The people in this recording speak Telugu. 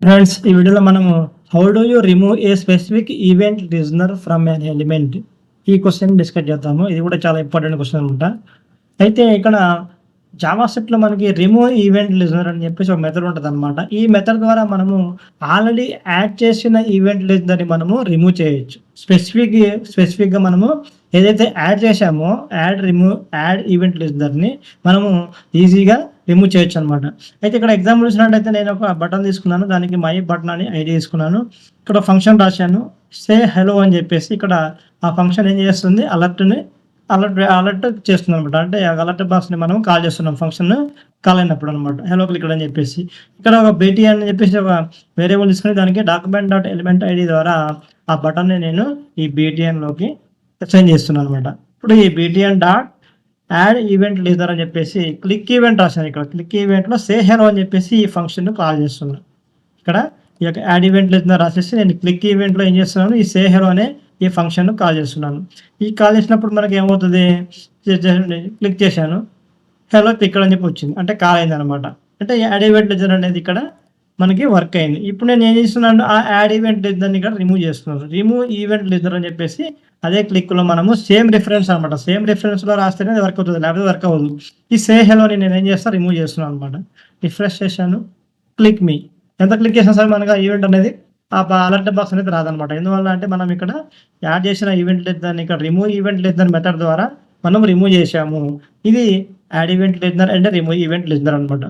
ఫ్రెండ్స్, ఈ వీడియోలో మనము how do you remove A specific event listener from an element ఈ క్వశ్చన్ డిస్కస్ చేద్దాము. ఇది కూడా చాలా ఇంపార్టెంట్ క్వశ్చన్ అనమాట. అయితే ఇక్కడ జావాస్క్రిప్ట్లో మనకి రిమూవ్ ఈవెంట్ లిజనర్ అని చెప్పేసి ఒక మెథడ్ ఉంటదనమాట. ఈ మెథడ్ ద్వారా మనము ఆల్రెడీ యాడ్ చేసిన ఈవెంట్ లిజనర్‌ని మనము రిమూవ్ చేయొచ్చు. స్పెసిఫిక్‌గా మనము ఏదైతే యాడ్ చేశామో యాడ్ ఈవెంట్ లిజనర్‌ని మనము ఈజీగా రిమూవ్ చేయొచ్చనమాట. అయితే ఇక్కడ ఎగ్జాంపుల్ చూసినట్టయితే నేను ఒక బటన్ తీసుకున్నాను. దానికి మై బటన్ అని ఐడీ తీసుకున్నాను. ఇక్కడ ఫంక్షన్ రాశాను. సే హెలో అని చెప్పేసి ఇక్కడ ఆ ఫంక్షన్ ఏం చేస్తుంది, అలర్ట్ చేస్తుందనమాట. అంటే అలర్ట్ బాక్స్‌ని మనం కాల్ చేస్తున్నాం ఫంక్షన్ కాల్ అయినప్పుడు అనమాట. హెలో క్లిక్డ్ అని చెప్పేసి. ఇక్కడ ఒక బీటీఎన్ అని చెప్పేసి ఒక వేరియబుల్ తీసుకొని దానికి డాక్యుమెంట్ డాట్ ఎలిమెంట్ ఐడీ ద్వారా ఆ బటన్‌ని నేను ఈ బీటీఎన్‌లోకి అసైన్ చేస్తున్నాను అనమాట. ఇప్పుడు ఈ BTN dot add event listener అని చెప్పేసి క్లిక్ ఈవెంట్ రాశాను. ఇక్కడ క్లిక్ ఈవెంట్‌లో సే హెలో అని చెప్పేసి ఈ ఫంక్షన్‌ని కాల్ చేస్తున్నాను. ఇక్కడ ఈ యొక్క యాడ్ ఈవెంట్ లిజనర్ రాసేసి నేను క్లిక్ ఈవెంట్‌లో ఏం చేస్తున్నాను, ఈ సే హెలో అనే ఈ ఫంక్షన్‌ను కాల్ చేస్తున్నాను. ఈ కాల్ చేసినప్పుడు మనకి ఏమవుతుంది, క్లిక్ చేశాను. హెలో క్లిక్డ్ అని చెప్పి వచ్చింది. అంటే కాల్ అయిందనమాట. అంటే యాడ్ ఈవెంట్ లిజనర్ అనేది ఇక్కడ మనకి వర్క్ అయింది. ఇప్పుడు నేను ఏం చేస్తున్నాను, ఆ యాడ్ ఈవెంట్ లిజనర్‌ని ఇక్కడ రిమూవ్ చేస్తున్నాను. రిమూవ్ ఈవెంట్ లిజనర్ అని చెప్పేసి అదే క్లిక్‌లో మనము సేమ్ రిఫరెన్స్ అనమాట. సేమ్ రిఫరెన్స్‌లో రాస్తేనే అది వర్క్ అవుతుంది. లేకపోతే వర్క్ అవ్వదు. ఈ సే హెలోని నేను ఏం చేస్తాను, రిమూవ్ చేస్తున్నాను అనమాట. రిఫ్రెష్ చేశాను. క్లిక్ మీ. ఎంత క్లిక్ చేసినా సరే మనకు ఆ ఈవెంట్ అనేది అలర్ట్ బాక్స్ అనేది రాదనమాట. ఎందువల్ల అంటే మనం ఇక్కడ యాడ్ చేసిన ఈవెంట్ లిజనర్‌ని ఇక్కడ రిమూవ్ ఈవెంట్ లిజనర్ మెథడ్ ద్వారా మనం రిమూవ్ చేశాము. ఇది add event listener and remove event listener అనమాట.